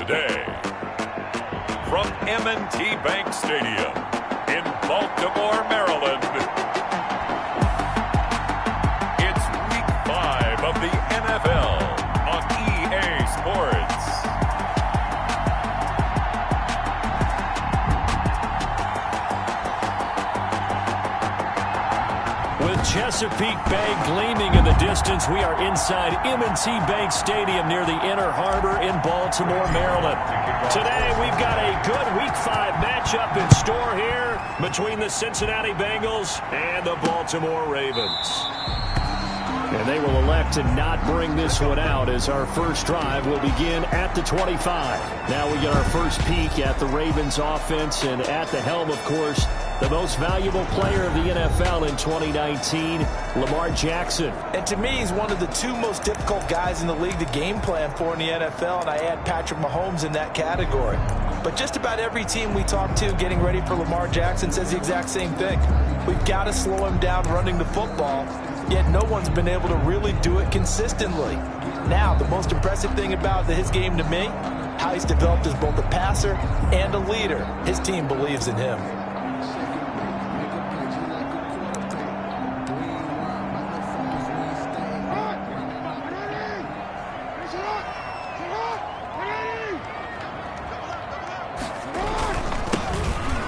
today. From M&T Bank Stadium in Baltimore, Maryland, it's Week 5 of the NFL on EA Sports. With Chesapeake Bay gleaming in the distance, we are inside M&T Bank Stadium near the Inner Harbor in Baltimore, Maryland. Today, we've got a good Week 5 matchup in store here between the Cincinnati Bengals and the Baltimore Ravens. And they will elect to not bring this one out as our first drive will begin at the 25. Now we get our first peek at the Ravens offense, and at the helm, of course, the most valuable player of the NFL in 2019, Lamar Jackson. And to me, he's one of the two most difficult guys in the league to game plan for in the NFL, and I add Patrick Mahomes in that category. But just about every team we talk to getting ready for Lamar Jackson says the exact same thing. We've got to slow him down running the football, yet no one's been able to really do it consistently. Now, the most impressive thing about his game to me, how he's developed as both a passer and a leader. His team believes in him.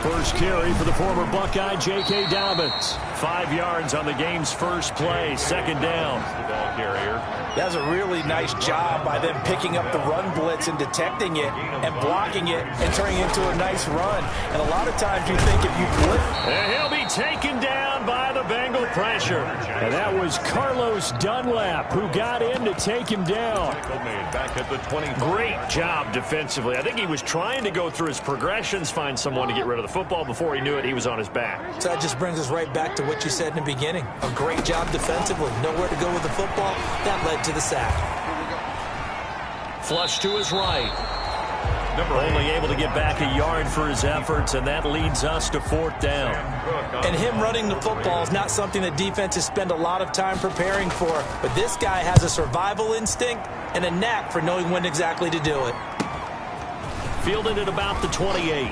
First carry for the former Buckeye, J.K. Dobbins. 5 yards on the game's first play, second down. The ball carrier. That's a really nice job by them picking up the run blitz and detecting it and blocking it and turning it into a nice run. And a lot of times you think if you blitz. And he'll be taken down by the Bengal pressure. And that was Carlos Dunlap who got in to take him down. Back at the 20. Great job defensively. I think he was trying to go through his progressions, find someone to get rid of the football. Before he knew it, he was on his back. So that just brings us right back to what you said in the beginning. A great job defensively. Nowhere to go with the football. That led to the sack. Flush to his right. Only able to get back a yard for his efforts, and that leads us to fourth down. And him running the football is not something that defenses spend a lot of time preparing for. But this guy has a survival instinct and a knack for knowing when exactly to do it. Fielded at about the 28.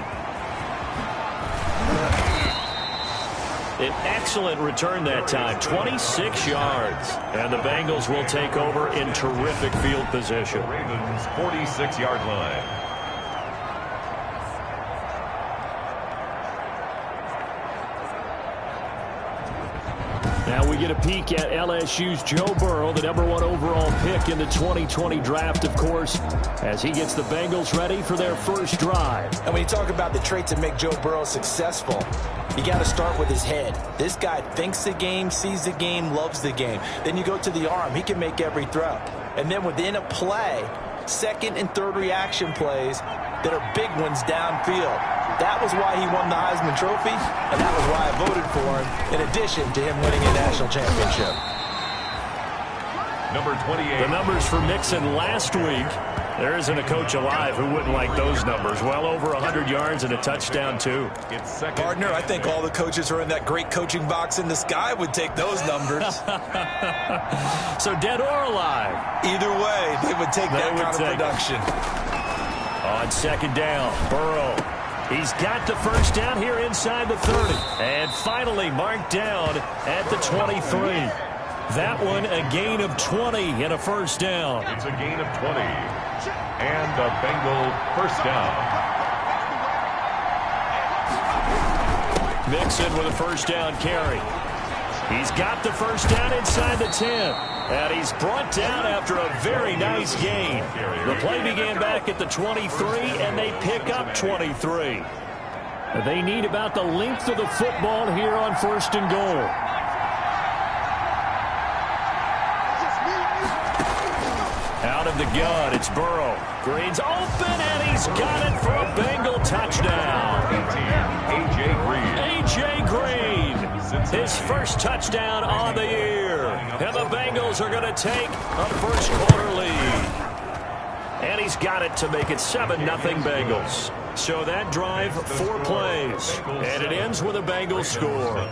An excellent return that time, 26 yards. And the Bengals will take over in terrific field position. Ravens 46-yard line. Now we get a peek at LSU's Joe Burrow, the #1 overall pick in the 2020 draft, of course, as he gets the Bengals ready for their first drive. And when you talk about the traits that make Joe Burrow successful, you got to start with his head. This guy thinks the game, sees the game, loves the game. Then you go to the arm. He can make every throw. And then within a play, second and third reaction plays that are big ones downfield. That was why he won the Heisman Trophy, and that was why I voted for him, in addition to him winning a national championship. Number 28. The numbers for Mixon last week. There isn't a coach alive who wouldn't like those numbers. Well over 100 yards and a touchdown, too. Partner, I think all the coaches who are in that great coaching box in the sky would take those numbers. So dead or alive? Either way, they would take that kind of production. On second down, Burrow. He's got the first down here inside the 30. And finally marked down at the 23. That one a gain of 20 and a first down. It's a gain of 20. And a Bengal first down. Mixon with a first down carry. He's got the first down inside the 10. And he's brought down after a very nice gain. The play began back at the 23, and they pick up 23. They need about the length of the football here on first and goal. Out of the gun, it's Burrow. Green's open, and he's got it for a Bengal touchdown. A.J. Green. A.J. Green. His first touchdown on the year. And the Bengals are going to take a first quarter lead. And he's got it to make it 7-0 Bengals. So that drive, 4 plays. And it ends with a Bengals score.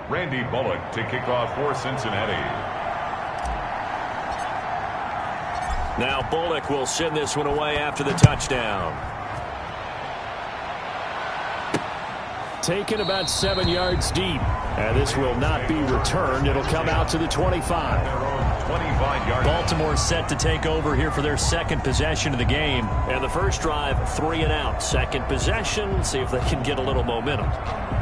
Randy Bullock to kick off for Cincinnati. Now Bullock will send this one away after the touchdown. Taken about 7 yards deep. And this will not be returned. It'll come out to the 25. Baltimore set to take over here for their second possession of the game. And the first drive, 3 and out. Second possession, see if they can get a little momentum.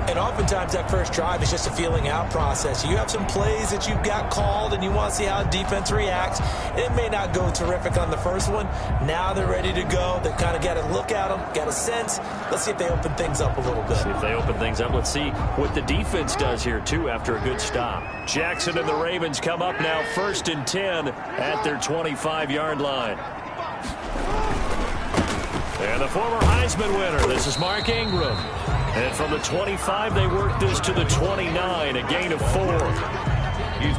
And oftentimes that first drive is just a feeling out process. You have some plays that you've got called and you want to see how defense reacts. It may not go terrific on the first one. Now they're ready to go. They kind of got to look at them, got a sense. Let's see if they open things up a little bit. See if they open things up. Let's see what the defense does here, too, after a good stop. Jackson and the Ravens come up now 1st and 10 at their 25-yard line. And the former Heisman winner, this is Mark Ingram. And from the 25, they work this to the 29, a gain of 4.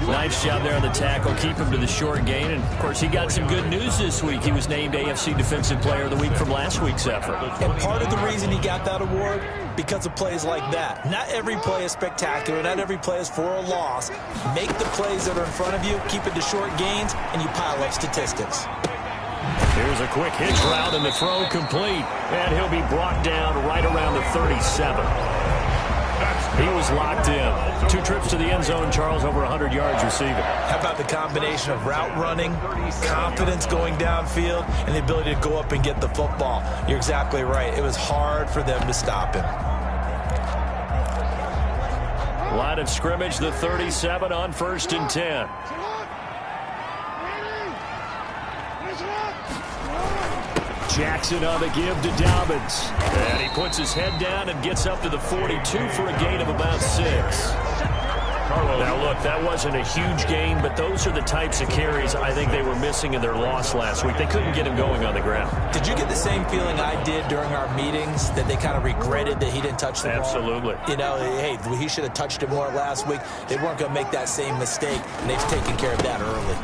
Nice job there on the tackle, keep him to the short gain. And, of course, he got some good news this week. He was named AFC Defensive Player of the Week from last week's effort. And part of the reason he got that award, because of plays like that. Not every play is spectacular. Not every play is for a loss. Make the plays that are in front of you, keep it to short gains, and you pile up statistics. Here's a quick hitch route, and the throw complete. And he'll be brought down right around the 37. He was locked in. 2 trips to the end zone, Charles, over 100 yards receiving. How about the combination of route running, confidence going downfield, and the ability to go up and get the football? You're exactly right. It was hard for them to stop him. Line of scrimmage, the 37 on 1st and 10. Jackson on the give to Dobbins. And he puts his head down and gets up to the 42 for a gain of about 6. Now, look, that wasn't a huge gain, but those are the types of carries I think they were missing in their loss last week. They couldn't get him going on the ground. Did you get the same feeling I did during our meetings, that they kind of regretted that he didn't touch the ball? Absolutely. You know, hey, he should have touched it more last week. They weren't going to make that same mistake, and they've taken care of that early.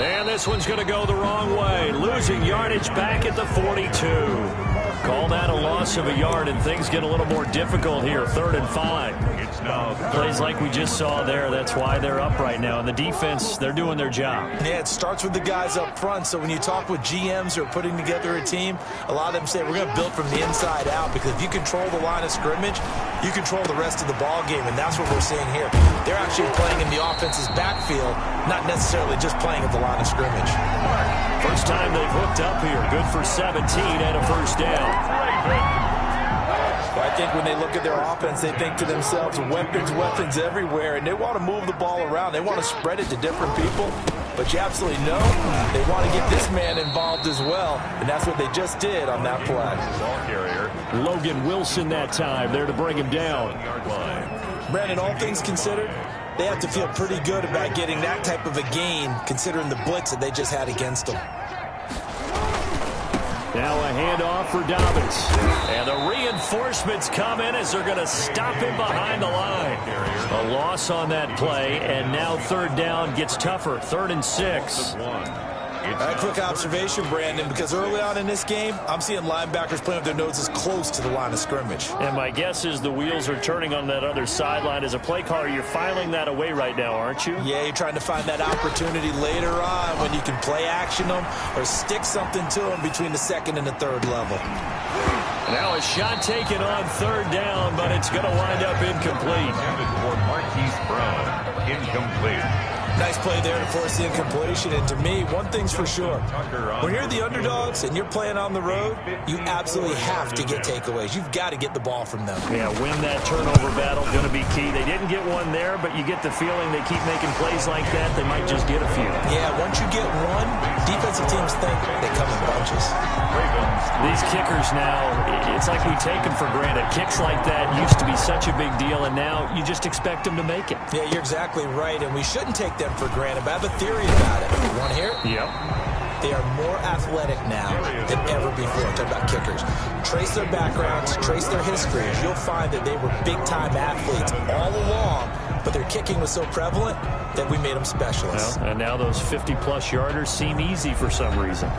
And this one's going to go the wrong way. Losing yardage back at the 42. Call that a loss of a yard, and things get a little more difficult here. 3rd and 5. It's now plays like we just saw there. That's why they're up right now. And the defense, they're doing their job. Yeah, it starts with the guys up front. So when you talk with GMs who are putting together a team, a lot of them say we're going to build from the inside out, because if you control the line of scrimmage, you control the rest of the ball game, and that's what we're seeing here. They're actually playing in the offense's backfield, not necessarily just playing at the line of scrimmage. First time they've hooked up here. Good for 17 and a first down. Well, I think when they look at their offense, they think to themselves, weapons everywhere, and they want to move the ball around. They want to spread it to different people, but you absolutely know they want to get this man involved as well, and that's what they just did on that play. Ball carrier Logan Wilson that time there to bring him down. Brandon, all things considered, they have to feel pretty good about getting that type of a gain, considering the blitz that they just had against them. Now a handoff for Dobbins. And the reinforcements come in as they're going to stop him behind the line. A loss on that play, and now 3rd down gets tougher. 3rd and 6. A quick observation, Brandon, because early on in this game, I'm seeing linebackers playing with their noses close to the line of scrimmage. And my guess is the wheels are turning on that other sideline. As a play caller, you're filing that away right now, aren't you? Yeah, you're trying to find that opportunity later on when you can play action them or stick something to them between the 2nd and the 3rd level. Now a shot taken on 3rd down, but it's going to wind up incomplete. for Marquise Brown. Incomplete. Nice play there to force the incompletion. And to me, one thing's for sure. When you're the underdogs and you're playing on the road, you absolutely have to get takeaways. You've got to get the ball from them. Yeah, win that turnover battle, going to be key. They didn't get one there, but you get the feeling they keep making plays like that, they might just get a few. Yeah, once you get one, defensive teams think they come in bunches. These kickers now, it's like we take them for granted. Kicks like that used to be such a big deal, and now you just expect them to make it. Yeah, you're exactly right, and we shouldn't take them for granted, but I have a theory about it. You want to hear it? Yep. They are more athletic now than ever before. I'm talking about kickers. Trace their backgrounds, trace their histories. You'll find that they were big-time athletes all along, but their kicking was so prevalent that we made them specialists. Well, and now those 50-plus yarders seem easy for some reason.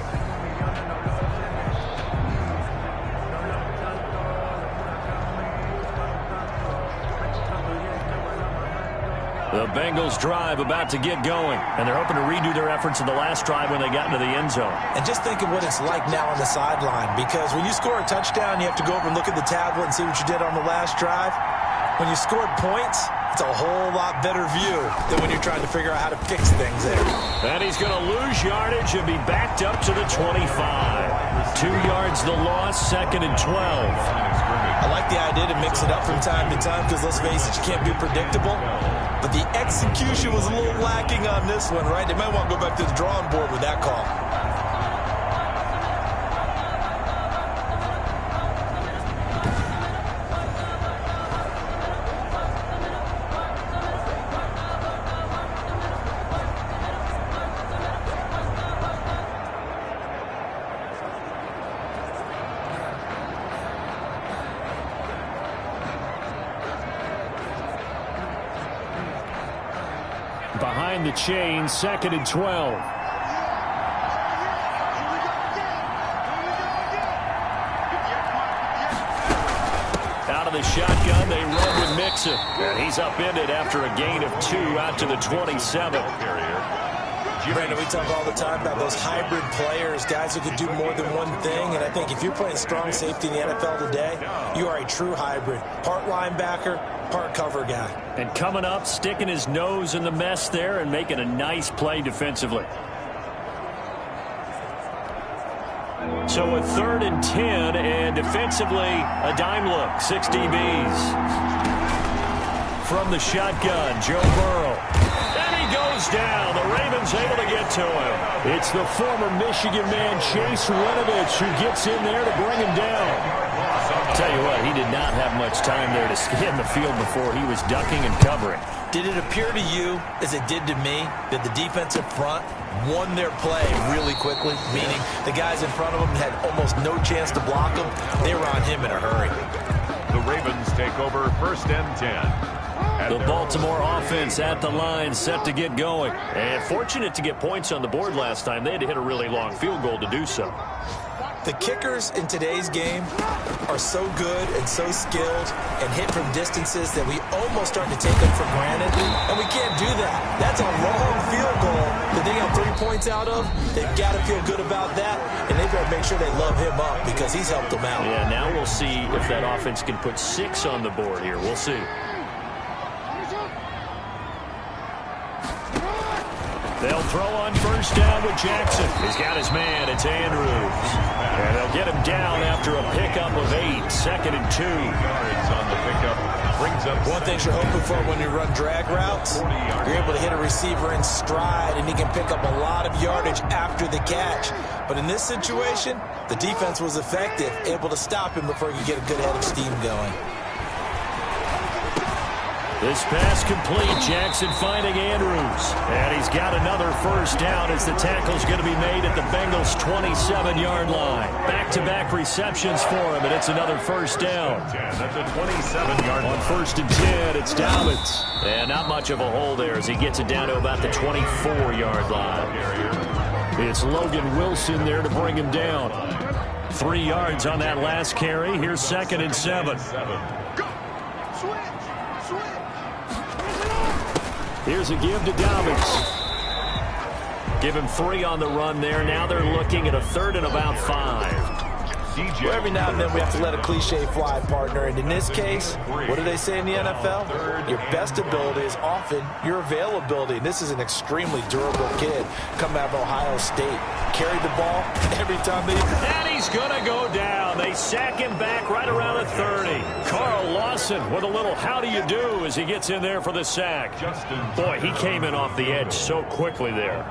Bengals drive about to get going, and they're hoping to redo their efforts in the last drive when they got into the end zone. And just think of what it's like now on the sideline, because when you score a touchdown, you have to go over and look at the tablet and see what you did on the last drive. When you scored points, it's a whole lot better view than when you're trying to figure out how to fix things there. And he's going to lose yardage and be backed up to the 25. 2 yards the loss, 2nd and 12. I like the idea to mix it up from time to time because, let's face it, you can't be predictable. But the execution was a little lacking on this one, right? They might want to go back to the drawing board with that call. Behind the chain, 2nd and 12. Out of the shotgun, they run with Mixon. And he's upended after a gain of 2 out to the 27. Brandon, we talk all the time about those hybrid players, guys who can do more than one thing. And I think if you're playing strong safety in the NFL today, you are a true hybrid. Part linebacker, part cover guy. And coming up, sticking his nose in the mess there and making a nice play defensively. So a 3rd and 10, and defensively, a dime look, 6 DBs. From the shotgun, Joe Burrow. And he goes down. The Ravens able to get to him. It's the former Michigan man, Chase Winovich, who gets in there to bring him down. Tell you what, he did not have much time there to scan the field before he was ducking and covering. Did it appear to you, as it did to me, that the defensive front won their play really quickly? Meaning the guys in front of them had almost no chance to block him. They were on him in a hurry. The Ravens take over 1st and 10. The Baltimore offense at the line, set to get going. And fortunate to get points on the board last time. They had to hit a really long field goal to do so. The kickers in today's game are so good and so skilled and hit from distances that we almost start to take them for granted, and we can't do that. That's a long field goal that they got 3 points out of. They've got to feel good about that, and they've got to make sure they love him up because he's helped them out. Yeah, now we'll see if that offense can put 6 on the board here. We'll see. They'll throw on 1st down with Jackson. He's got his man. It's Andrews. And they'll get him down after a pickup of 8. 2nd and 2. Yards on the pickup. Brings up one thing you're hoping for when you run drag routes, you're able to hit a receiver in stride, and he can pick up a lot of yardage after the catch. But in this situation, the defense was effective, able to stop him before he could get a good head of steam going. This pass complete. Jackson finding Andrews. And he's got another 1st down as the tackle's going to be made at the Bengals' 27-yard line. Back-to-back receptions for him, and it's another 1st down. That's a 27-yard line. On 1st and 10, it's Dobbins. And not much of a hole there as he gets it down to about the 24-yard line. It's Logan Wilson there to bring him down. 3 yards on that last carry. Here's 2nd and 7. Here's a give to Dobbins. Give him 3 on the run there. Now they're looking at a 3rd and about 5. Well, every now and then we have to let a cliche fly, partner. And in this case, what do they say in the NFL? Your best ability is often your availability. And this is an extremely durable kid coming out of Ohio State. Carried the ball every time they... And he's going to go down. They sack him back right around the 30. Carl Lawson with a little how do you do as he gets in there for the sack. Boy, he came in off the edge so quickly there.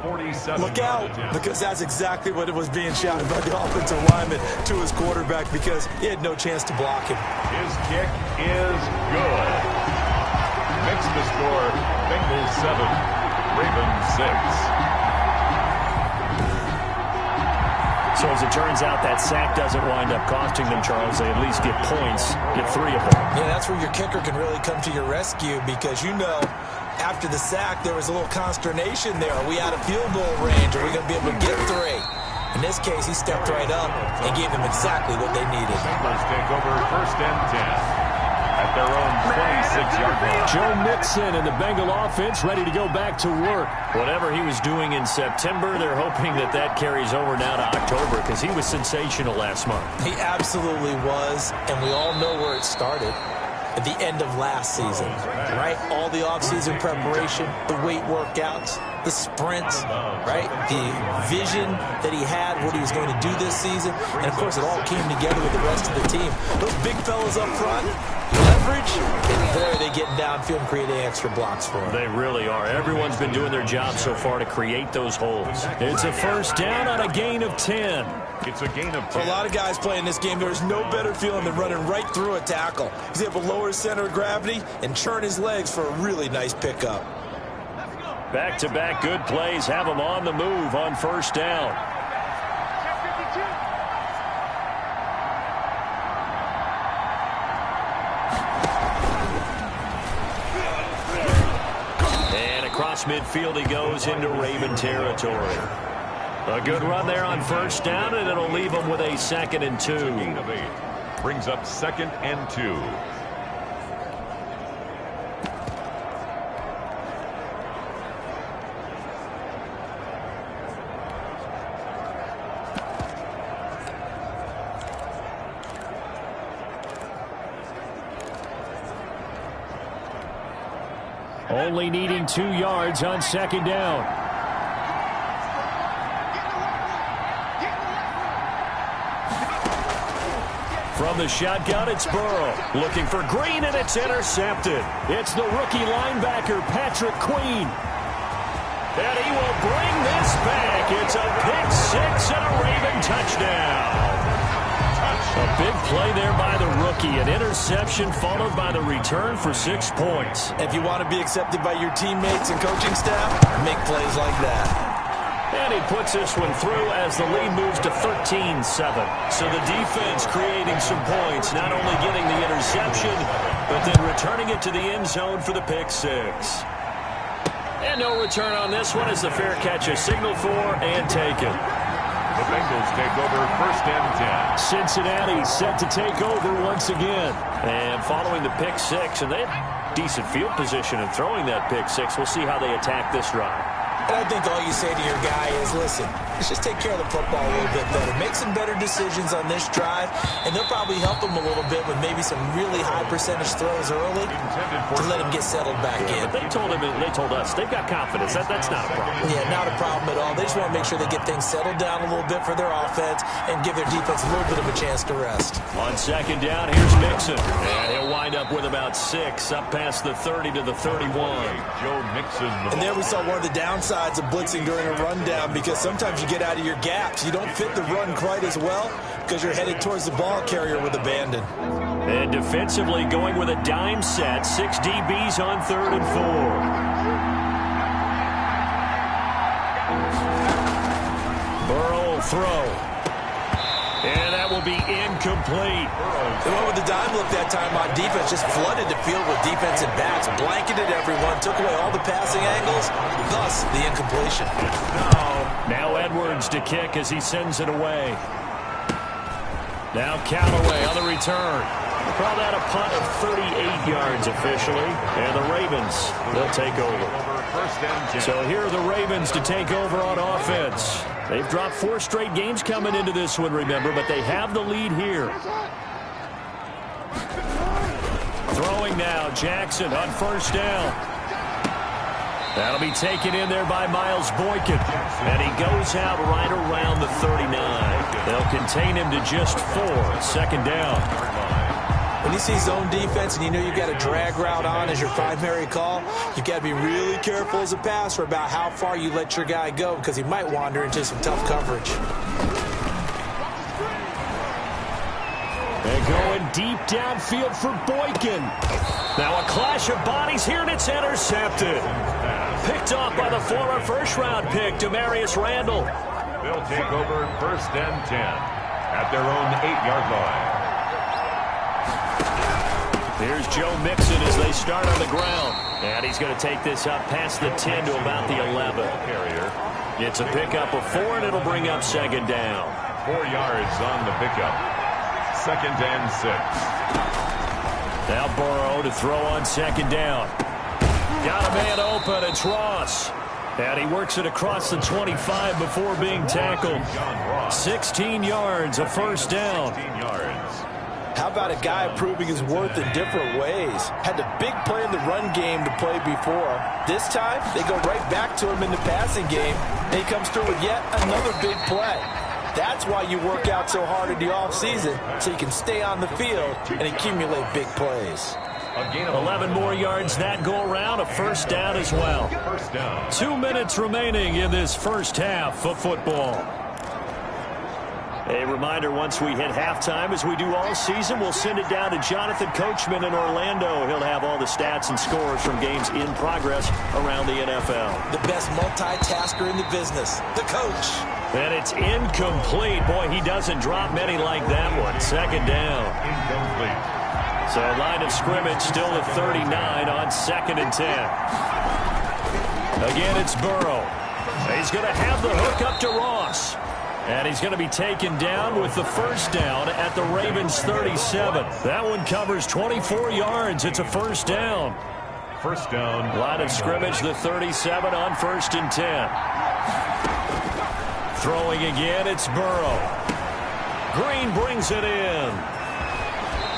Look out, because that's exactly what it was being shouted by the offensive lineman to his quarterback, because he had no chance to block him. His kick is good. Makes the score Bengals 7, Ravens 6. So as it turns out, that sack doesn't wind up costing them, Charles. They at least get points, get 3 of them. Yeah, that's where your kicker can really come to your rescue, because you know after the sack there was a little consternation there. Are we out of field goal range? Are we going to be able to get 3? In this case, he stepped right up and gave them exactly what they needed. Bengals take over 1st and 10. at their own 26-yard line. Joe Mixon and the Bengal offense ready to go back to work. Whatever he was doing in September, they're hoping that carries over now to October because he was sensational last month. He absolutely was, and we all know where it started. At the end of last season, right? All the offseason preparation, the weight workouts, the sprints, right? The vision that he had, what he was going to do this season. And, of course, it all came together with the rest of the team. Those big fellas up front, leverage, and there they get downfield and creating extra blocks for him. They really are. Everyone's been doing their job so far to create those holes. It's a first down on a gain of 10. It's a gain of 10. For a lot of guys playing this game, there's no better feeling than running right through a tackle. He's able to lower his center of gravity and churn his legs for a really nice pickup. Back-to-back good plays have him on the move on first down. And across midfield he goes into Raven territory. A good run there on first down, and it'll leave him with a 2nd and 2. Gain of 8. Brings up 2nd and 2. Only needing 2 yards on 2nd down. From the shotgun, it's Burrow. Looking for Green, and it's intercepted. It's the rookie linebacker, Patrick Queen. And he will bring this back. It's a pick 6 and a Raven touchdown. A big play there by the rookie. An interception followed by the return for 6 points. If you want to be accepted by your teammates and coaching staff, make plays like that. And he puts this one through as the lead moves to 13-7. So the defense creating some points, not only getting the interception, but then returning it to the end zone for the pick 6. And no return on this one as the fair catch is signaled for and taken. The Bengals take over 1st and 10. Cincinnati set to take over once again. And following the pick 6, and they have decent field position in throwing that pick 6. We'll see how they attack this drive. And I think all you say to your guy is, listen, let's just take care of the football a little bit better. Make some better decisions on this drive, and they'll probably help him a little bit with maybe some really high percentage throws early to let him get settled back in. But they told us, they've got confidence. That's not a problem. Yeah, not a problem at all. They just want to make sure they get things settled down a little bit for their offense and give their defense a little bit of a chance to rest. On 2nd down, here's Mixon. And he'll wind up with about 6, up past the 30 to the 31. Joe Mixon. And there we saw one of the downsides of blitzing during a rundown, because sometimes you get out of your gaps. You don't fit the run quite as well because you're headed towards the ball carrier with abandon. And defensively going with a dime set, 6 DBs on 3rd and 4. Burrow will throw. And that will be incomplete. The one with the dime look that time on defense just flooded the field with defensive backs, blanketed everyone, took away all the passing angles, thus the incompletion. Now Edwards to kick as he sends it away. Now Callaway on the return. Call that a punt of 38 yards officially. And the Ravens, they'll take over. So here are the Ravens to take over on offense. They've dropped 4 straight games coming into this one, remember, but they have the lead here. Throwing now, Jackson on first down. That'll be taken in there by Miles Boykin. And he goes out right around the 39. They'll contain him to just 4, 2nd down. When you see zone defense and you know you've got a drag route on as your primary call, you've got to be really careful as a passer about how far you let your guy go, because he might wander into some tough coverage. They're going deep downfield for Boykin. Now a clash of bodies here, and it's intercepted. Picked off by the former first-round pick, Demarius Randall. They'll take over 1st and 10 at their own 8-yard line. Here's Joe Mixon as they start on the ground. And he's going to take this up past the 10 to about the 11. It's a pickup of 4, and it'll bring up 2nd down. 4 yards on the pickup. 2nd and 6. Now Burrow to throw on second down. Got a man open. It's Ross. And he works it across the 25 before being tackled. 16 yards, a first down. How about a guy proving his worth in different ways? Had the big play in the run game to play before. This time, they go right back to him in the passing game, and he comes through with yet another big play. That's why you work out so hard in the offseason, so you can stay on the field and accumulate big plays. 11 more yards that go around, a first down as well. 2 minutes remaining in this first half of football. A reminder, once we hit halftime, as we do all season, we'll send it down to Jonathan Coachman in Orlando. He'll have all the stats and scores from games in progress around the NFL. The best multitasker in the business, the coach. And it's incomplete. Boy, he doesn't drop many like that one. Second down. Incomplete. So line of scrimmage still at 39 on 2nd and 10. Again, it's Burrow. He's going to have the hook up to Ross. And he's going to be taken down with the first down at the Ravens' 37. That one covers 24 yards. It's a first down. First down. Line of scrimmage, the 37 on 1st and 10. Throwing again, it's Burrow. Green brings it in.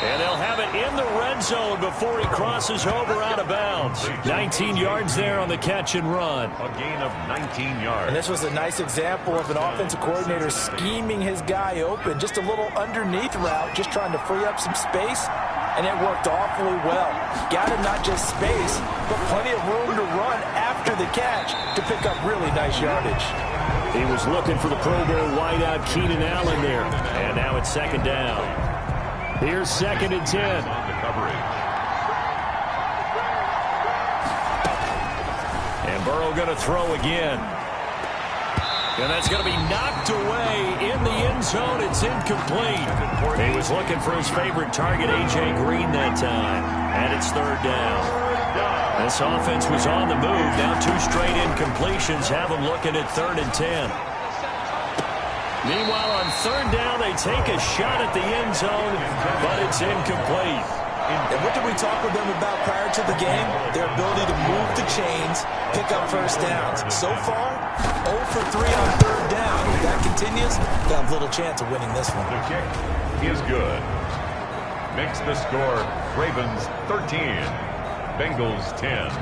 And they'll have it in the red zone before he crosses over out of bounds. 19 yards there on the catch and run. A gain of 19 yards. And this was a nice example of an offensive coordinator scheming his guy open. Just a little underneath route, just trying to free up some space. And it worked awfully well. Got him not just space, but plenty of room to run after the catch to pick up really nice yardage. He was looking for the Pro Bowl wideout Keenan Allen there. And now it's second down. Here's 2nd and 10. And Burrow going to throw again. And that's going to be knocked away in the end zone. It's incomplete. He was looking for his favorite target, A.J. Green, that time. And it's 3rd down. This offense was on the move. Now 2 straight incompletions have them looking at 3rd and 10. Meanwhile, on 3rd down, they take a shot at the end zone, but it's incomplete. And what did we talk with them about prior to the game? Their ability to move the chains, pick up first downs. So far, 0 for 3 on 3rd down. If that continues, they'll have little chance of winning this one. The kick is good. Makes the score Ravens 13, Bengals 10.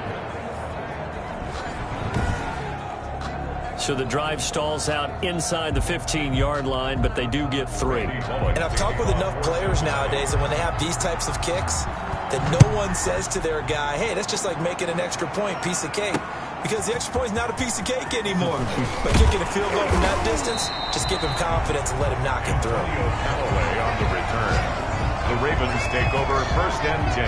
So the drive stalls out inside the 15-yard line, but they do get 3. And I've talked with enough players nowadays that when they have these types of kicks, that no one says to their guy, hey, that's just like making an extra point, piece of cake. Because the extra point is not a piece of cake anymore. But kicking a field goal from that distance, just give him confidence and let him knock it through. Callaway on the return. The Ravens take over 1st and 10.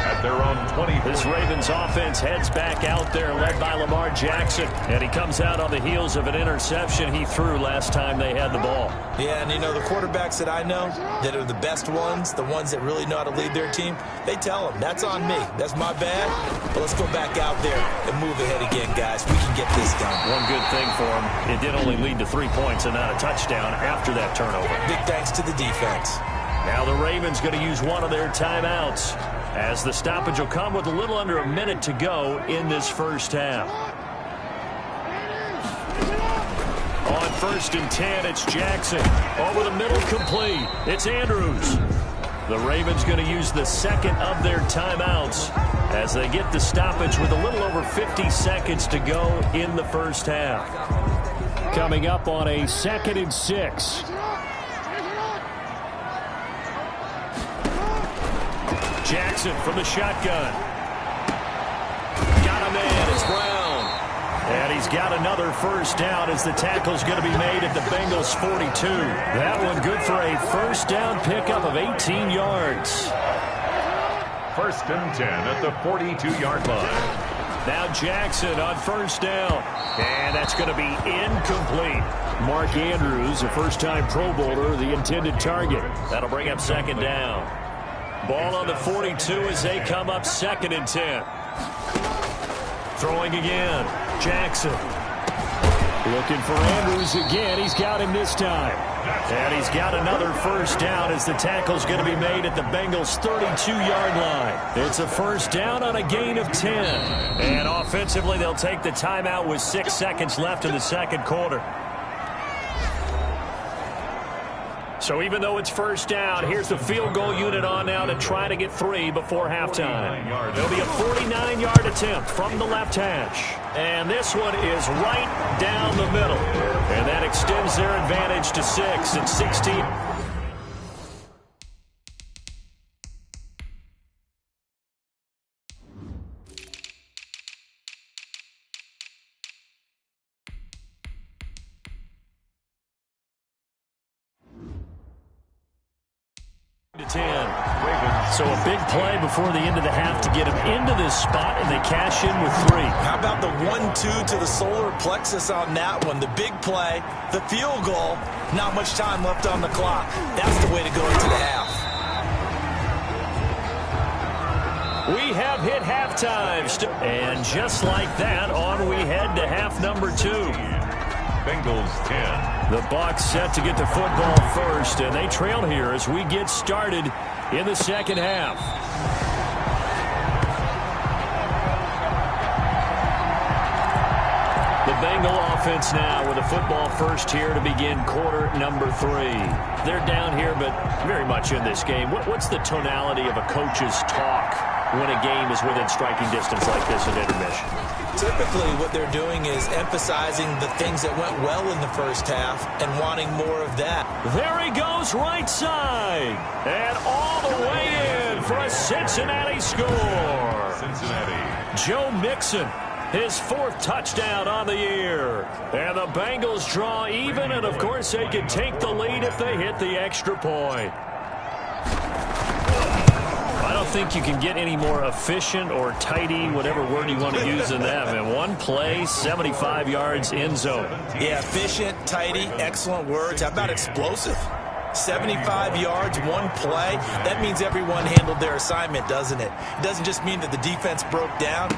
At their own 20. This Ravens offense heads back out there, led by Lamar Jackson. And he comes out on the heels of an interception he threw last time they had the ball. Yeah, and you know, the quarterbacks that I know that are the best ones, the ones that really know how to lead their team, they tell them, that's on me. That's my bad. But let's go back out there and move ahead again, guys. We can get this done. One good thing for him, it did only lead to 3 points and not a touchdown after that turnover. Big thanks to the defense. Now the Ravens going to use one of their timeouts, as the stoppage will come with a little under a minute to go in this first half. On 1st and 10, it's Jackson. Over the middle, complete. It's Andrews. The Ravens going to use the second of their timeouts as they get the stoppage with a little over 50 seconds to go in the first half. Coming up on a 2nd and 6. Jackson from the shotgun. Got a man. It's Brown. And he's got another first down as the tackle's going to be made at the Bengals' 42. That one good for a first down pickup of 18 yards. 1st and 10 at the 42-yard line. Now Jackson on first down. And that's going to be incomplete. Mark Andrews, a first-time Pro Bowler, the intended target. That'll bring up 2nd down. Ball on the 42 as they come up 2nd and 10. Throwing again. Jackson. Looking for Andrews again. He's got him this time. And he's got another first down as the tackle's going to be made at the Bengals' 32-yard line. It's a first down on a gain of 10. And offensively, they'll take the timeout with 6 seconds left in the second quarter. So even though it's first down, here's the field goal unit on now to try to get 3 before halftime. There'll be a 49-yard attempt from the left hash. And this one is right down the middle. And that extends their advantage to 6 and 16. To 10. So a big play before the end of the half to get him into this spot, and they cash in with 3. How about the 1-2 to the solar plexus on that one? The big play, the field goal, not much time left on the clock. That's the way to go into the half. We have hit halftime. And just like that, on we head to half number 2. Bengals 10. The Bucs set to get the football first, and they trail here as we get started in the second half. The Bengal offense now with a football first here to begin quarter number 3. They're down here, but very much in this game. What's the tonality of a coach's talk when a game is within striking distance like this at intermission? Typically, what they're doing is emphasizing the things that went well in the first half and wanting more of that. There he goes, right side. And all the way in for a Cincinnati score. Cincinnati. Joe Mixon, his 4th touchdown on the year. And the Bengals draw even, and of course they can take the lead if they hit the extra point. I don't think you can get any more efficient or tidy, whatever word you want to use in that. And one play, 75 yards, end zone. Yeah, efficient, tidy, excellent words. How about explosive? 75 yards, one play. That means everyone handled their assignment, doesn't it? It doesn't just mean that the defense broke down.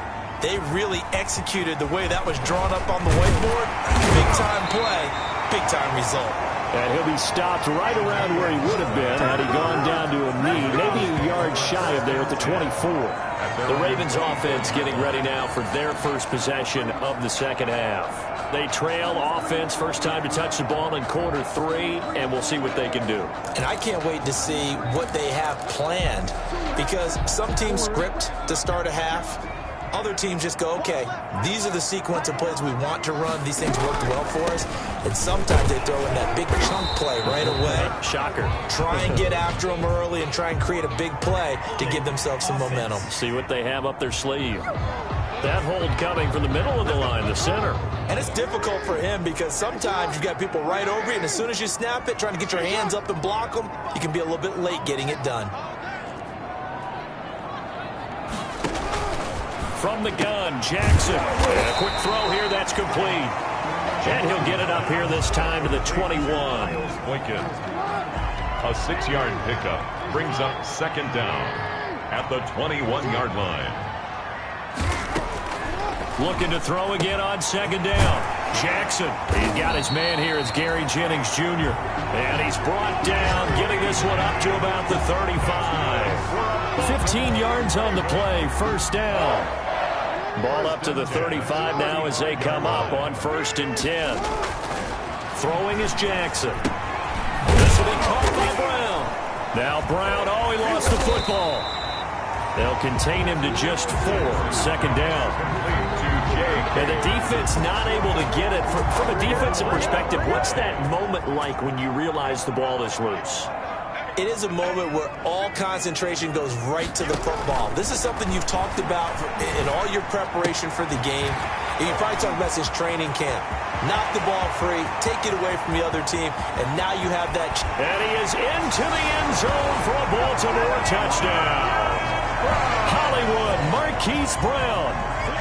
They really executed the way that was drawn up on the whiteboard. Big-time play, big-time result. And he'll be stopped right around where he would have been had he gone down to a knee, maybe a yard shy of there at the 24. The Ravens offense getting ready now for their first possession of the second half. They trail offense, first time to touch the ball in quarter 3, and we'll see what they can do. And I can't wait to see what they have planned, because some teams script to start a half. Other teams just go, okay, these are the sequence of plays we want to run. These things worked well for us. And sometimes they throw in that big chunk play right away. Shocker. Try and get after them early and try and create a big play to give themselves some momentum. See what they have up their sleeve. That hold coming from the middle of the line, the center. And it's difficult for him because sometimes you've got people right over you, and as soon as you snap it, trying to get your hands up and block them, you can be a little bit late getting it done. From the gun, Jackson. And a quick throw here, that's complete. And he'll get it up here this time to the 21. Boykin. A 6-yard pickup brings up second down at the 21-yard line. Looking to throw again on second down. Jackson. He's got his man here. It's Gary Jennings Jr. And he's brought down, getting this one up to about the 35. 15 yards on the play, first down. Ball up to the 35 now as they come up on 1st and 10. Throwing is Jackson. This will be caught by Brown. Now Brown, oh, he lost the football. They'll contain him to just 4, second down. And the defense not able to get it. From a defensive perspective, what's that moment like when you realize the ball is loose? It is a moment where all concentration goes right to the football. This is something you've talked about in all your preparation for the game. You probably talked about since training camp. Knock the ball free, take it away from the other team, and now you have that. And he is into the end zone for a Baltimore touchdown. Hollywood Marquise Brown,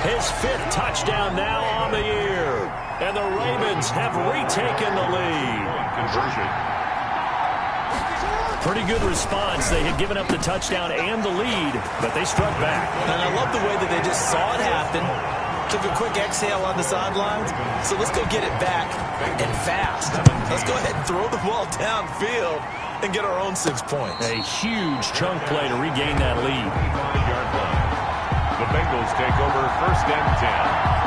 his 5th touchdown now on the year. And the Ravens have retaken the lead. Conversion. Pretty good response. They had given up the touchdown and the lead, but they struck back. And I love the way that they just saw it happen, took a quick exhale on the sidelines. So let's go get it back and fast. Let's go ahead and throw the ball downfield and get our own 6 points. A huge chunk play to regain that lead. The Bengals take over 1st and 10.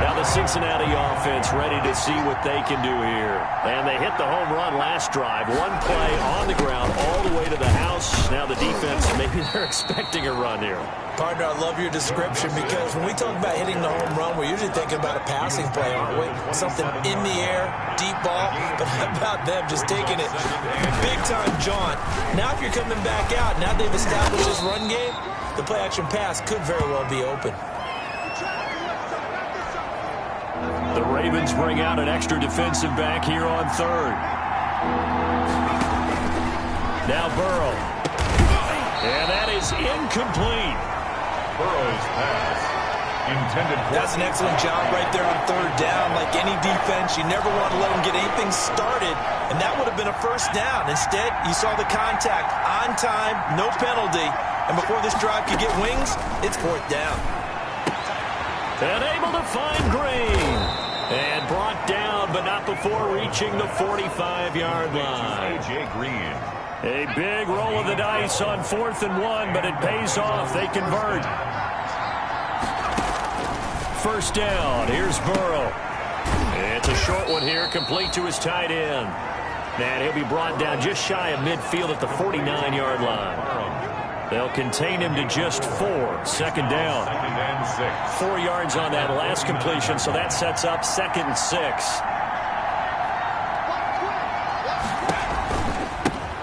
Now the Cincinnati offense ready to see what they can do here. And they hit the home run last drive. One play on the ground all the way to the house. Now the defense, maybe they're expecting a run here. Partner, I love your description because when we talk about hitting the home run, we're usually thinking about a passing play, aren't we? Something in the air, deep ball. But how about them just taking it big-time jaunt? Now if you're coming back out, now they've established this run game, the play-action pass could very well be open. The Ravens bring out an extra defensive back here on 3rd. Now Burrow. And that is incomplete. Burrow's pass intended for... That's an excellent job right there on 3rd down. Like any defense, you never want to let them get anything started, and that would have been a 1st down. Instead, you saw the contact on time, no penalty, and before this drive could get wings, it's 4th down. And able to find Green. And brought down, but not before reaching the 45-yard line. A.J. Green. A big roll of the dice on 4th and 1, but it pays off. They convert. 1st down. Here's Burrow. It's a short one here, complete to his tight end. And he'll be brought down just shy of midfield at the 49-yard line. They'll contain him to just 4. 2nd down. 2nd and 6. 4 yards on that last completion, so that sets up 2nd and 6.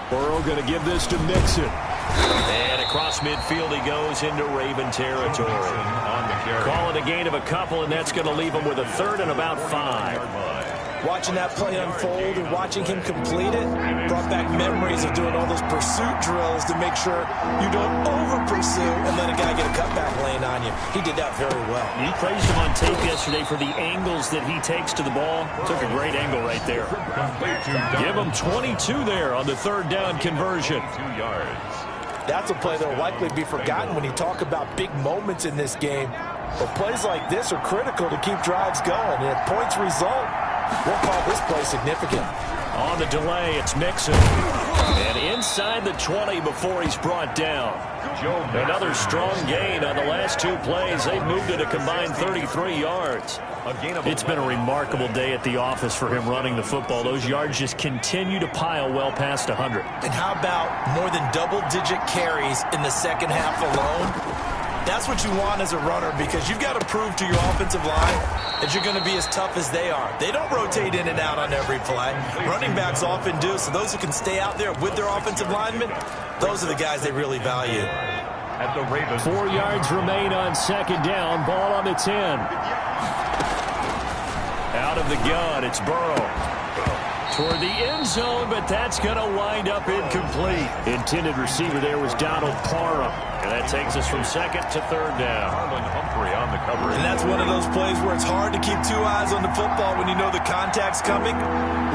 Burrow going to give this to Mixon. And across midfield he goes into Raven territory. On the carry. Call it a gain of a couple, and that's going to leave him with a 3rd and about 5. Watching that play unfold and watching him complete it brought back memories of doing all those pursuit drills to make sure you don't over-pursue and let a guy get a cutback lane on you. He did that very well. You praised him on tape yesterday for the angles that he takes to the ball. Took a great angle right there. Give him 22 there on the 3rd down conversion. 2 yards. That's a play that will likely be forgotten when you talk about big moments in this game. But plays like this are critical to keep drives going. And if points result, we'll call this play significant. On the delay, it's Mixon. And inside the 20 before he's brought down. Another strong gain on the last 2 plays. They've moved it a combined 33 yards. It's been a remarkable day at the office for him running the football. Those yards just continue to pile well past 100. And how about more than double-digit carries in the second half alone? That's what you want as a runner because you've got to prove to your offensive line that you're going to be as tough as they are. They don't rotate in and out on every play. Running backs often do, so those who can stay out there with their offensive linemen, those are the guys they really value. At the Ravens. 4 yards remain on 2nd down. Ball on the 10. Out of the gun, it's Burrow. Toward the end zone, but that's going to wind up incomplete. Intended receiver there was Donald Parham. And that takes us from 2nd to 3rd down. Marlon Humphrey on the coverage. And that's one of those plays where it's hard to keep 2 eyes on the football when you know the contact's coming,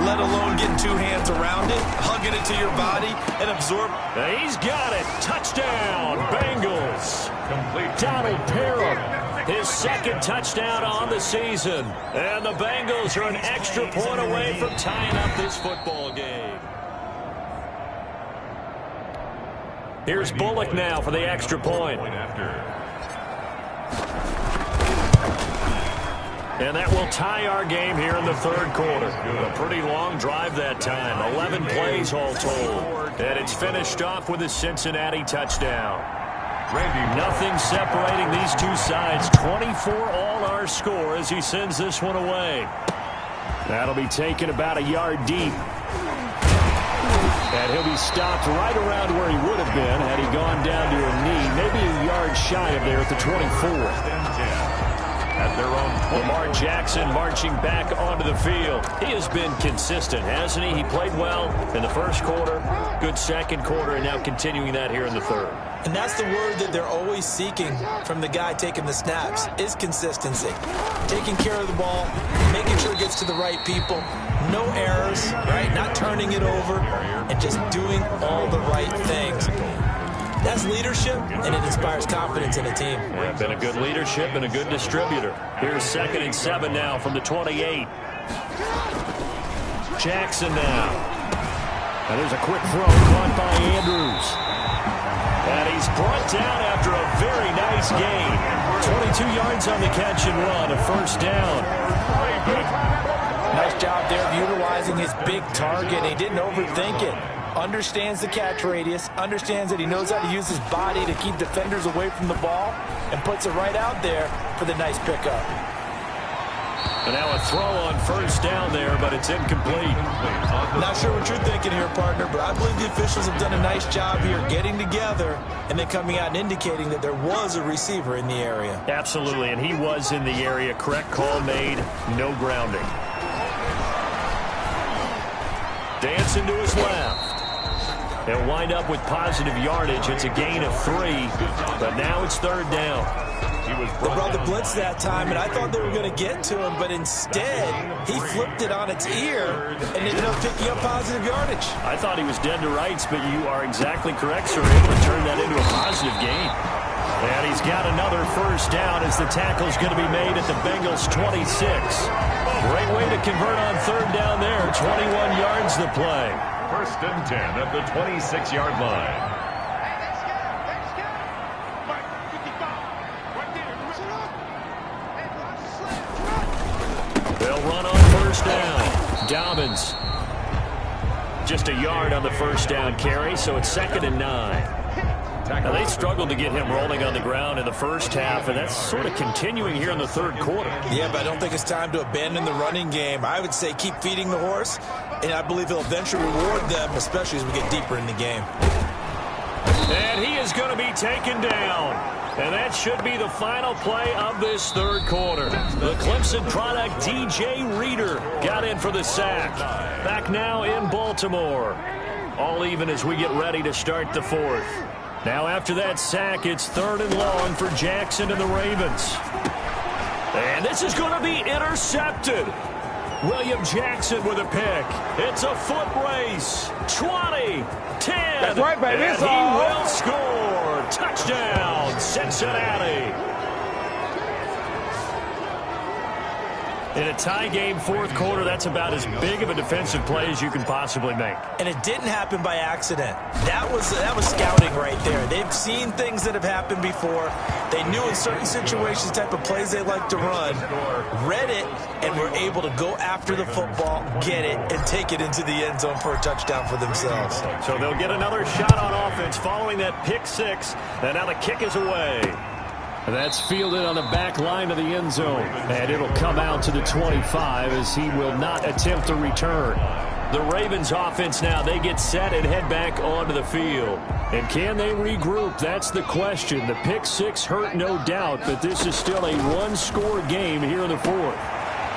let alone getting 2 hands around it, hugging it to your body, and absorb. He's got it. Touchdown, Bengals. Complete. Donald Parham. His 2nd touchdown on the season. And the Bengals are an extra point away from tying up this football game. Here's Bullock now for the extra point. And that will tie our game here in the 3rd quarter. A pretty long drive that time. 11 plays all told. And it's finished off with a Cincinnati touchdown. Nothing separating these 2 sides. 24 all our score as he sends this one away. That'll be taken about a yard deep. And he'll be stopped right around where he would have been had he gone down to a knee. Maybe a yard shy of there at the 24. At their own, Lamar Jackson marching back onto the field. He has been consistent, hasn't he? He played well in the 1st quarter, good 2nd quarter, and now continuing that here in the 3rd. And that's the word that they're always seeking from the guy taking the snaps, is consistency. Taking care of the ball, making sure it gets to the right people, no errors, right? Not turning it over, and just doing all the right things. That's leadership, and it inspires confidence in a team. Yeah, been a good leadership and a good distributor. Here's 2nd and 7 now from the 28. Jackson now. And there's a quick throw caught by Andrews. And he's brought down after a very nice gain. 22 yards on the catch and run, a first down. Nice job there of utilizing his big target. He didn't overthink it. Understands the catch radius, understands that he knows how to use his body to keep defenders away from the ball, and puts it right out there for the nice pickup. And now a throw on first down there, but it's incomplete. Not sure what you're thinking here, partner, but I believe the officials have done a nice job here getting together and then coming out and indicating that there was a receiver in the area. Absolutely, and he was in the area. Correct call made, no grounding. Dancing to his left. They'll wind up with positive yardage. It's a gain of 3, but now it's 3rd down. They brought the blitz that time, and I thought they were going to get to him, but instead, he flipped it on its ear and ended up picking up positive yardage. I thought he was dead to rights, but you are exactly correct, sir. Able to turn that into a positive gain. And he's got another first down as the tackle's going to be made at the Bengals' 26. Great way to convert on 3rd down there. 21 yards to play. 1st and 10 at the 26-yard line. They'll run on first down. Dobbins. Just a yard on the first down carry, so it's 2nd and 9. Now, they struggled to get him rolling on the ground in the first half, and that's sort of continuing here in the 3rd quarter. Yeah, but I don't think it's time to abandon the running game. I would say keep feeding the horse, and I believe he'll eventually reward them, especially as we get deeper in the game. And he is going to be taken down. And that should be the final play of this 3rd quarter. The Clemson product, DJ Reader, got in for the sack. Back now in Baltimore. All even as we get ready to start the 4th. Now after that sack, it's 3rd and long for Jackson and the Ravens. And this is going to be intercepted. William Jackson with a pick. It's a foot race. 20, 10. That's right, baby. And he will score. Touchdown, Cincinnati. In a tie game 4th quarter, that's about as big of a defensive play as you can possibly make. And it didn't happen by accident. That was scouting right there. They've seen things that have happened before. They knew in certain situations the type of plays they like to run, read it, and were able to go after the football, get it, and take it into the end zone for a touchdown for themselves. So they'll get another shot on offense following that pick 6, and now the kick is away. That's fielded on the back line of the end zone, and it'll come out to the 25 as he will not attempt to return. The Ravens offense now, they get set and head back onto the field. And can they regroup? That's the question. The pick 6 hurt, no doubt, but this is still a one-score game here in the 4th.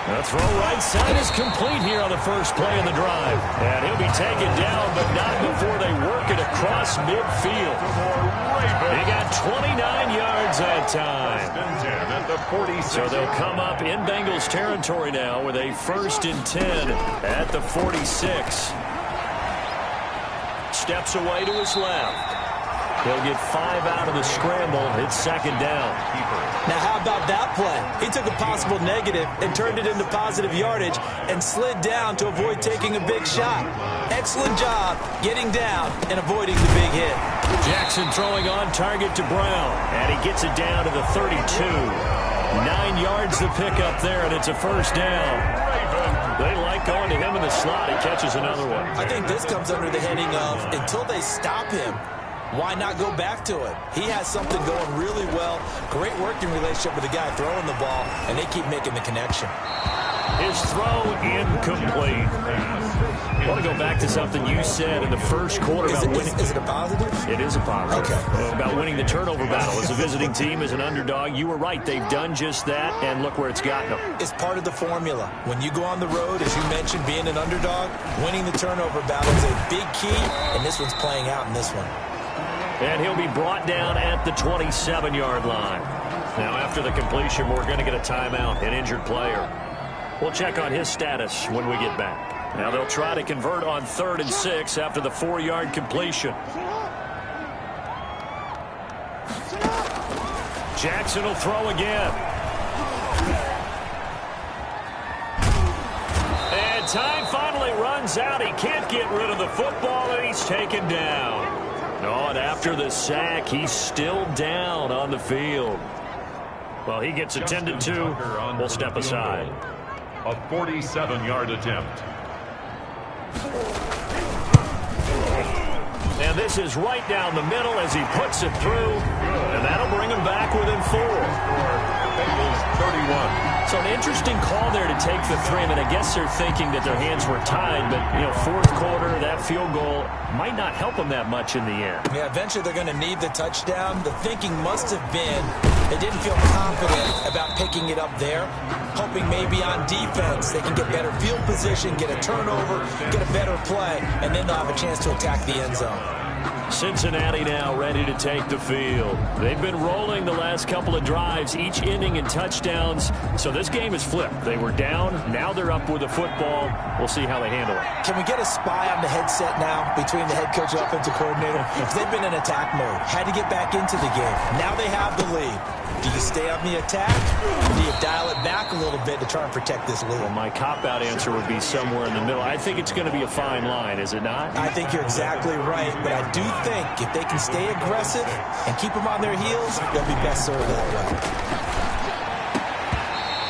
The throw right side is complete here on the first play of the drive. And he'll be taken down, but not before they work it across midfield. He got 29 yards that time. So they'll come up in Bengals territory now with a 1st and 10 at the 46. Steps away to his left. He'll get 5 out of the scramble. It's 2nd down. Now, how about that play? He took a possible negative and turned it into positive yardage and slid down to avoid taking a big shot. Excellent job getting down and avoiding the big hit. Jackson throwing on target to Brown. And he gets it down to the 32. 9 yards to pick up there, and it's a first down. They like going to him in the slot. He catches another one. I think this comes under the heading of until they stop him, why not go back to it? He has something going really well. Great working relationship with the guy throwing the ball, and they keep making the connection. His throw incomplete. I want to go back to something you said in the first quarter about winning. Is it a positive? It is a positive. Okay. About winning the turnover battle as a visiting team, as an underdog. You were right. They've done just that, and look where it's gotten them. It's part of the formula. When you go on the road, as you mentioned, being an underdog, winning the turnover battle is a big key, and this one's playing out in this one. And he'll be brought down at the 27-yard line. Now, after the completion, we're going to get a timeout, an injured player. We'll check on his status when we get back. Now, they'll try to convert on 3rd and 6 after the 4-yard completion. Jackson will throw again. And time finally runs out. He can't get rid of the football, and he's taken down. Oh, and after the sack, he's still down on the field. Well, he gets attended to. We'll step aside. A 47-yard attempt. And this is right down the middle as he puts it through. And that'll bring him back within 4. Bengals 31. So an interesting call there to take the 3. I mean, I guess they're thinking that their hands were tied, but, you know, fourth quarter, that field goal might not help them that much in the end. Yeah, eventually they're going to need the touchdown. The thinking must have been they didn't feel confident about picking it up there, hoping maybe on defense they can get better field position, get a turnover, get a better play, and then they'll have a chance to attack the end zone. Cincinnati now ready to take the field. They've been rolling the last couple of drives, each ending in touchdowns. So this game is flipped. They were down. Now they're up with the football. We'll see how they handle it. Can we get a spy on the headset now between the head coach and offensive coordinator? Because they've been in attack mode. Had to get back into the game. Now they have the lead. Do you stay on the attack, or do you dial it back a little bit to try and protect this lead? Well, my cop-out answer would be somewhere in the middle. I think it's going to be a fine line, is it not? I think you're exactly right, but I do think if they can stay aggressive and keep them on their heels, they'll be best served that way.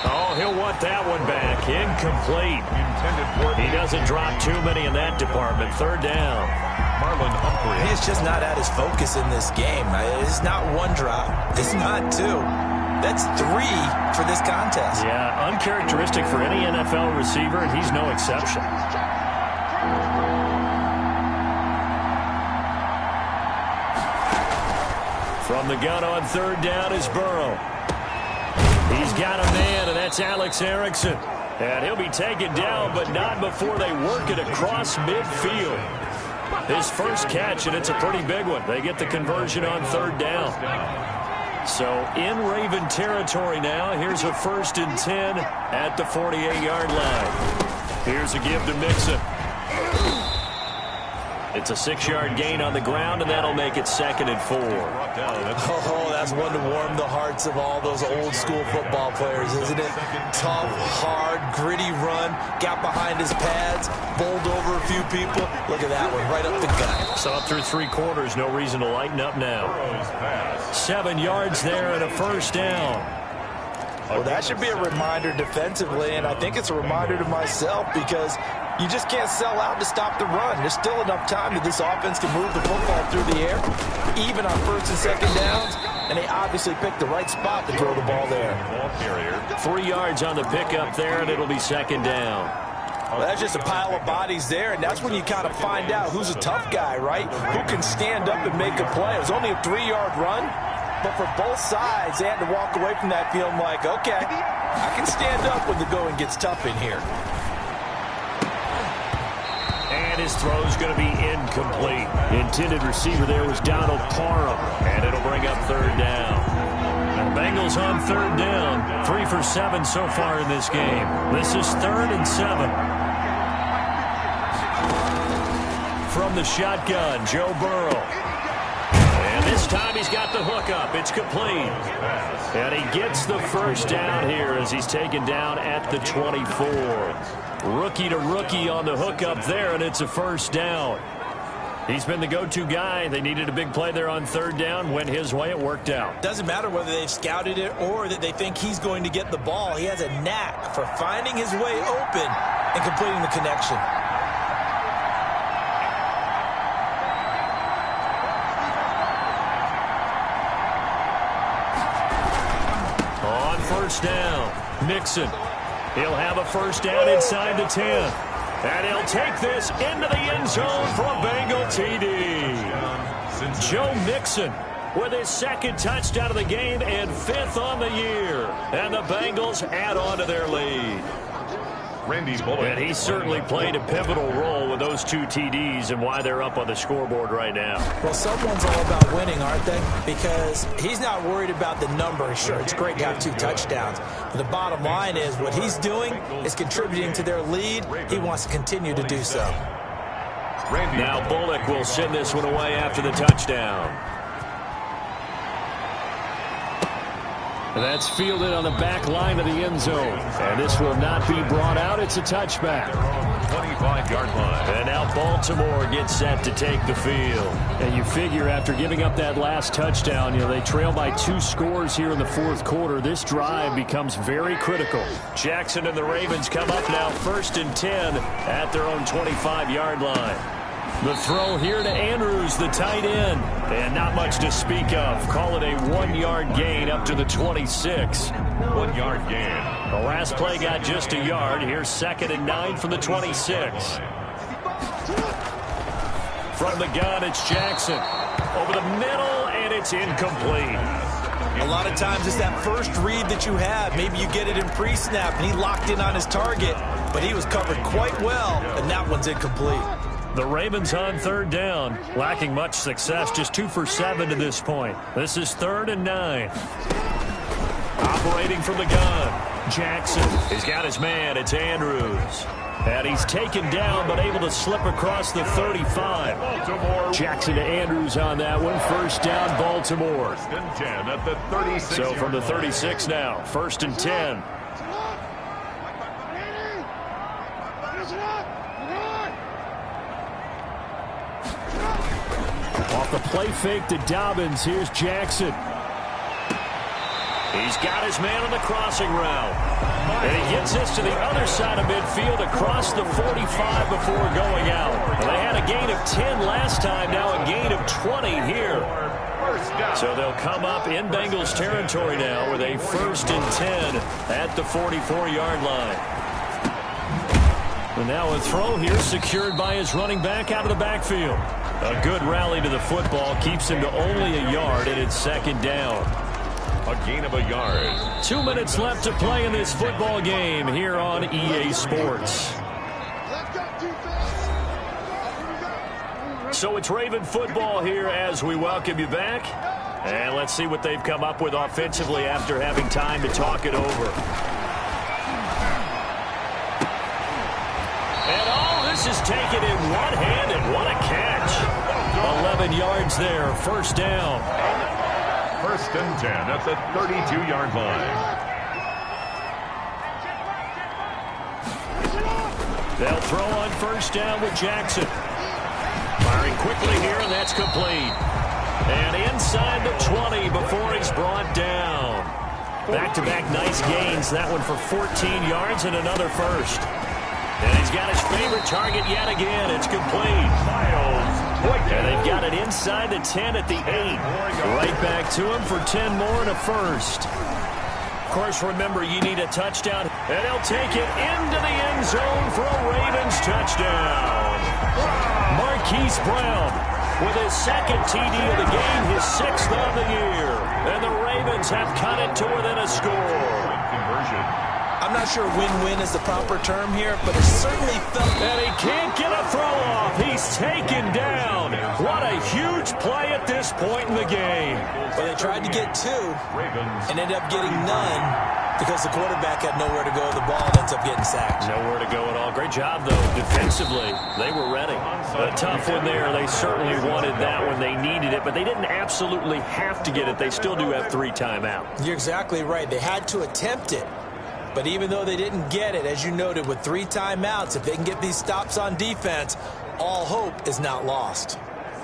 Oh, he'll want that one back. Incomplete. He doesn't drop too many in that department. Third down. Marlon Humphrey. He is just not at his focus in this game. It's not one drop. It's not two. That's 3 for this contest. Yeah, uncharacteristic for any NFL receiver, and he's no exception. From the gun on third down is Burrow. He's got a man, and that's Alex Erickson. And he'll be taken down, but not before they work it across midfield. His first catch, and it's a pretty big one. They get the conversion on third down. So in Raven territory now. Here's a 1st and 10 at the 48-yard line. Here's a give to Mixon. It's a 6-yard gain on the ground, and that'll make it 2nd and 4. Oh, that's one to warm the hearts of all those old-school football players, isn't it? Tough, hard, gritty run, got behind his pads, bowled over a few people. Look at that one, right up the gut. So up through 3 quarters, no reason to lighten up now. 7 yards there and a 1st down. Well, that should be a reminder defensively, and I think it's a reminder to myself because you just can't sell out to stop the run. There's still enough time that this offense can move the football through the air, even on 1st and 2nd downs, and they obviously picked the right spot to throw the ball there. 3 yards on the pickup there, and it'll be 2nd down. Well, that's just a pile of bodies there, and that's when you kind of find out who's a tough guy, right? Who can stand up and make a play. It was only a 3-yard run. But for both sides, they had to walk away from that feeling like, okay, I can stand up when the going gets tough in here. And his throw's going to be incomplete. Intended receiver there was Donald Parham, and it'll bring up third down. And the Bengals on third down, 3 for 7 so far in this game. This is 3rd and 7. From the shotgun, Joe Burrow. This time he's got the hookup. It's complete. And he gets the 1st down here as he's taken down at the 24. Rookie to rookie on the hookup there, and it's a 1st down. He's been the go-to guy. They needed a big play there on third down. Went his way. It worked out. Doesn't matter whether they've scouted it or that they think he's going to get the ball. He has a knack for finding his way open and completing the connection. First down, Mixon. He'll have a 1st down inside the 10. And he'll take this into the end zone for a Bengal TD. Joe Mixon with his 2nd touchdown of the game and 5th on the year. And the Bengals add on to their lead. And he certainly played a pivotal role with those 2 TDs and why they're up on the scoreboard right now. Well, someone's all about winning, aren't they? Because he's not worried about the number. Sure, it's great to have 2 touchdowns. But the bottom line is what he's doing is contributing to their lead. He wants to continue to do so. Now Bullock will send this one away after the touchdown. And that's fielded on the back line of the end zone. And this will not be brought out. It's a touchback. 25-yard line. And now Baltimore gets set to take the field. And you figure after giving up that last touchdown, they trail by 2 scores here in the fourth quarter. This drive becomes very critical. Jackson and the Ravens come up now 1st and 10 at their own 25-yard line. The throw here to Andrews, the tight end. And not much to speak of. Call it a 1-yard gain up to the 26. 1-yard gain. The last play got just a yard. Here's 2nd and 9 from the 26. From the gun, it's Jackson. Over the middle, and it's incomplete. A lot of times it's that first read that you have. Maybe you get it in pre-snap, and he locked in on his target, but he was covered quite well, and that one's incomplete. The Ravens on 3rd down, lacking much success, just 2 for 7 to this point. This is 3rd and 9. Operating from the gun, Jackson. He's got his man, it's Andrews. And he's taken down, but able to slip across the 35. Baltimore. Jackson to Andrews on that one. 1st down, Baltimore. 1st and 10 at the 36. So from the 36 now, 1st and 10. Off the play fake to Dobbins. Here's Jackson. He's got his man on the crossing route. And he gets this to the other side of midfield across the 45 before going out. And they had a gain of 10 last time, now a gain of 20 here. So they'll come up in Bengals territory now with a 1st and 10 at the 44-yard line. And now a throw here secured by his running back out of the backfield. A good rally to the football keeps him to only a yard, and it's 2nd down. A gain of a yard. 2 minutes left to play in this football game here on EA Sports. So it's Raven football here as we welcome you back. And let's see what they've come up with offensively after having time to talk it over. And all this is taken in one-handed. What a catch. 11 yards there. 1st down. 1st and 10 at the 32-yard line. They'll throw on 1st down with Jackson. Firing quickly here, and that's complete. And inside the 20 before he's brought down. Back-to-back nice gains. That one for 14 yards and another 1st. And he's got his favorite target yet again. It's complete. And they've got it inside the 10 at the 8. Right back to him for 10 more and a 1st. Of course, remember, you need a touchdown. And he'll take it into the end zone for a Ravens touchdown. Marquise Brown with his 2nd TD of the game, his 6th of the year. And the Ravens have cut it to within a score. Conversion. I'm not sure win-win is the proper term here, but it certainly felt... And he can't get a throw off. He's taken down. What a huge play at this point in the game. Well, they tried to get 2 and ended up getting none because the quarterback had nowhere to go. The ball ends up getting sacked. Nowhere to go at all. Great job, though, defensively. They were ready. A tough one there. They certainly wanted that when they needed it, but they didn't absolutely have to get it. They still do have 3 timeouts. You're exactly right. They had to attempt it. But even though they didn't get it, as you noted, with 3 timeouts, if they can get these stops on defense, all hope is not lost.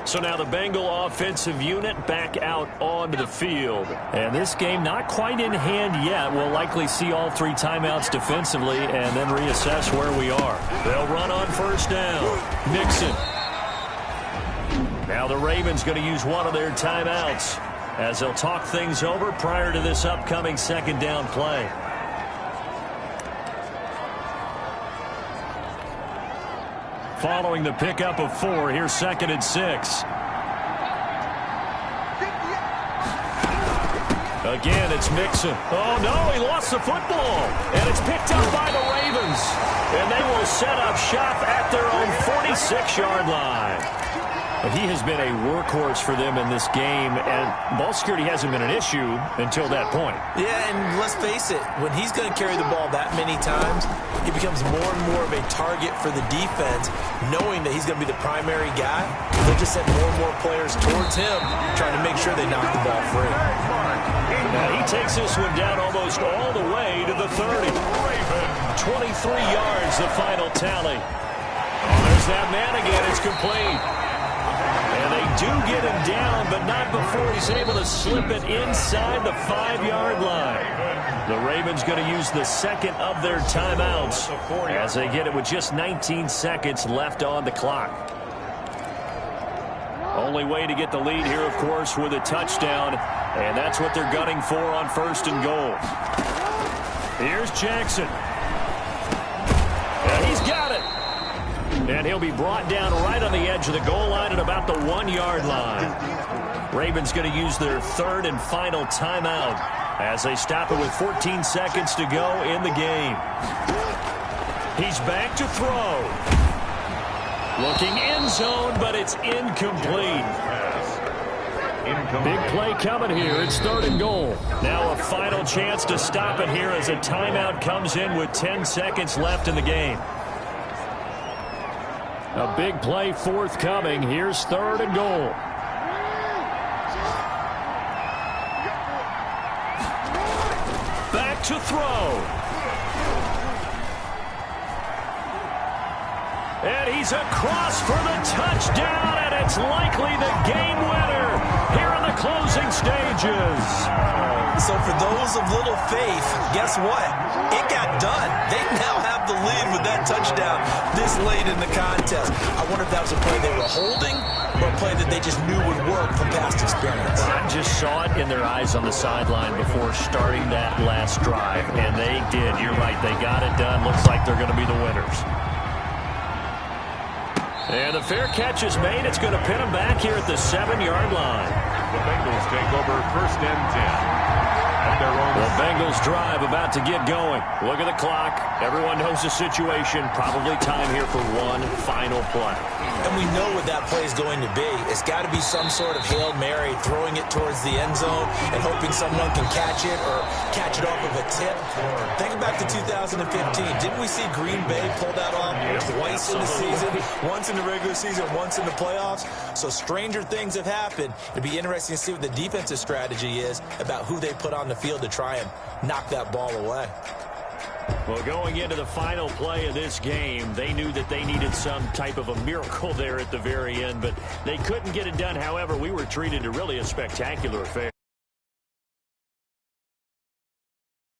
So now the Bengal offensive unit back out onto the field. And this game not quite in hand yet. We'll likely see all 3 timeouts defensively and then reassess where we are. They'll run on 1st down. Mixon. Now the Ravens going to use one of their timeouts as they'll talk things over prior to this upcoming 2nd down play. Following the pickup of 4, here's 2nd and 6. Again, it's Mixon. Oh, no, he lost the football. And it's picked up by the Ravens. And they will set up shop at their own 46-yard line. But he has been a workhorse for them in this game, and ball security hasn't been an issue until that point. Yeah, and let's face it, when he's going to carry the ball that many times, he becomes more and more of a target for the defense, knowing that he's going to be the primary guy. They'll just send more and more players towards him, trying to make sure they knock the ball free. Now he takes this one down almost all the way to the 30. 23 yards, the final tally. Oh, there's that man again. It's complete. And they do get him down, but not before he's able to slip it inside the 5-yard line. The Ravens going to use the second of their timeouts as they get it with just 19 seconds left on the clock. Only way to get the lead here, of course, with a touchdown, and that's what they're gunning for on 1st and goal. Here's Jackson. And he's got it. And he'll be brought down right on the edge of the goal line at about the 1-yard line. Ravens going to use their third and final timeout as they stop it with 14 seconds to go in the game. He's back to throw. Looking end zone, but it's incomplete. Big play coming here. It's 3rd and goal. Now a final chance to stop it here as a timeout comes in with 10 seconds left in the game. A big play forthcoming. Here's 3rd and goal. Back to throw. And he's across for the touchdown, and it's likely the game winner here in the closing stages. So for those of little faith, guess what? It got done. They now have the lead with that touchdown this late in the contest. I wonder if that was a play they were holding or a play that they just knew would work from past experience. I just saw it in their eyes on the sideline before starting that last drive, and they did. You're right. They got it done. Looks like they're going to be the winners. And the fair catch is made. It's going to pin them back here at the 7-yard line. The Bengals take over 1st and 10. The Bengals drive about to get going. Look at the clock. Everyone knows the situation. Probably time here for one final play. And we know what that play is going to be. It's got to be some sort of Hail Mary, throwing it towards the end zone and hoping someone can catch it or catch it off of a tip. Think back to 2015. Didn't we see Green Bay pull that off twice in the season? Once in the regular season, once in the playoffs. So stranger things have happened. It'd be interesting to see what the defensive strategy is about who they put on the field to try and knock that ball away. Well, going into the final play of this game, they knew that they needed some type of a miracle there at the very end, but they couldn't get it done. However, we were treated to really a spectacular affair.